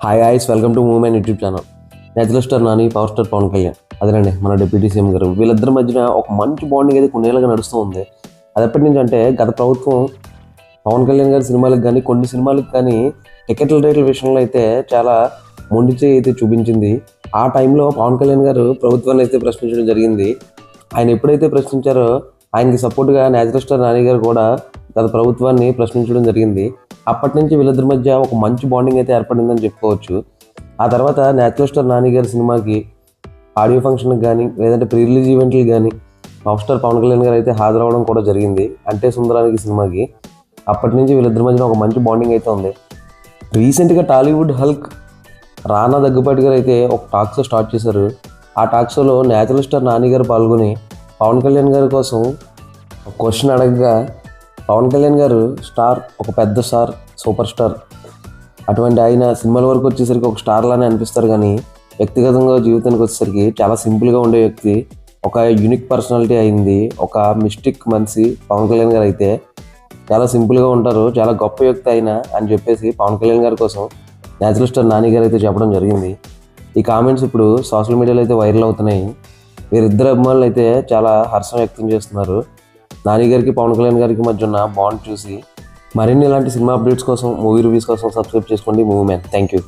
Hi guys, welcome to movie man YouTube channel. Natural star Nani, power star Pawan Kalyan, అదేనండి మన deputy CM గారు. వీళ్ళిద్దరి మధ్యన ఒక మంచి బాండింగ్ అయితే కొన్నేళ్ళుగా నడుస్తూ ఉంది. అది ఎప్పటి నుంచి అంటే గత ప్రభుత్వం పవన్ కళ్యాణ్ గారి సినిమాలకు కానీ కొన్ని సినిమాలకు కానీ టికెట్ల రేట్ల విషయంలో అయితే చాలా మొండిచి అయితే చూపించింది. ఆ టైంలో పవన్ కళ్యాణ్ గారు ప్రభుత్వాన్ని అయితే ప్రశ్నించడం జరిగింది. ఆయన ఎప్పుడైతే ప్రశ్నించారో ఆయనకి సపోర్ట్గా నేచురల్ స్టార్ నాని గారు కూడా గత ప్రభుత్వాన్ని ప్రశ్నించడం జరిగింది. అప్పటి నుంచి వీళ్ళిద్దరి మధ్య ఒక మంచి బాండింగ్ అయితే ఏర్పడిందని చెప్పుకోవచ్చు. ఆ తర్వాత నేచురల్ స్టార్ నాని గారి సినిమాకి ఆడియో ఫంక్షన్కి కానీ లేదంటే ప్రీ రిలీజ్ ఈవెంట్కి కానీ పవర్ స్టార్ పవన్ కళ్యాణ్ గారు అయితే హాజరవడం కూడా జరిగింది. అంటే సుందరానికి సినిమాకి అప్పటి నుంచి వీళ్ళిద్దరి మధ్యన ఒక మంచి బాండింగ్ అయితే ఉంది. రీసెంట్గా టాలీవుడ్ హల్క్ రానా దగ్గుపాటి గారు అయితే ఒక టాక్ షో స్టార్ట్ చేశారు. ఆ టాక్ షోలో నేచురల్ స్టార్ నాని గారు పాల్గొని పవన్ కళ్యాణ్ గారి కోసం ఒక క్వశ్చన్ అడగగా పవన్ కళ్యాణ్ గారు ఒక పెద్ద స్టార్, సూపర్ స్టార్, అటువంటి ఆయన సినిమాల వరకు వచ్చేసరికి ఒక స్టార్ లానే అనిపిస్తారు. కానీ వ్యక్తిగతంగా జీవితానికి వచ్చేసరికి చాలా సింపుల్గా ఉండే వ్యక్తి, ఒక యూనిక్ పర్సనాలిటీ అయింది, ఒక మిస్టిక్ మనిషి పవన్ కళ్యాణ్ గారు అయితే చాలా సింపుల్గా ఉంటారు, చాలా గొప్ప వ్యక్తి అయినా అని చెప్పేసి పవన్ కళ్యాణ్ గారి కోసం నేచురల్ స్టార్ నాని గారు అయితే చెప్పడం జరిగింది. ఈ కామెంట్స్ ఇప్పుడు సోషల్ మీడియాలో అయితే వైరల్ అవుతున్నాయి. వీరిద్దరు అభిమానులు అయితే చాలా హర్షం వ్యక్తం చేస్తున్నారు. నాని గారికి పవన్ కళ్యాణ్ గారికి మధ్య ఉన్న బాండ్ చూసి. మరిన్ని ఇలాంటి సినిమా అప్డేట్స్ కోసం, మూవీ రివ్యూస్ కోసం సబ్స్క్రైబ్ చేసుకోండి మూవీ మ్యాన్. Thank you.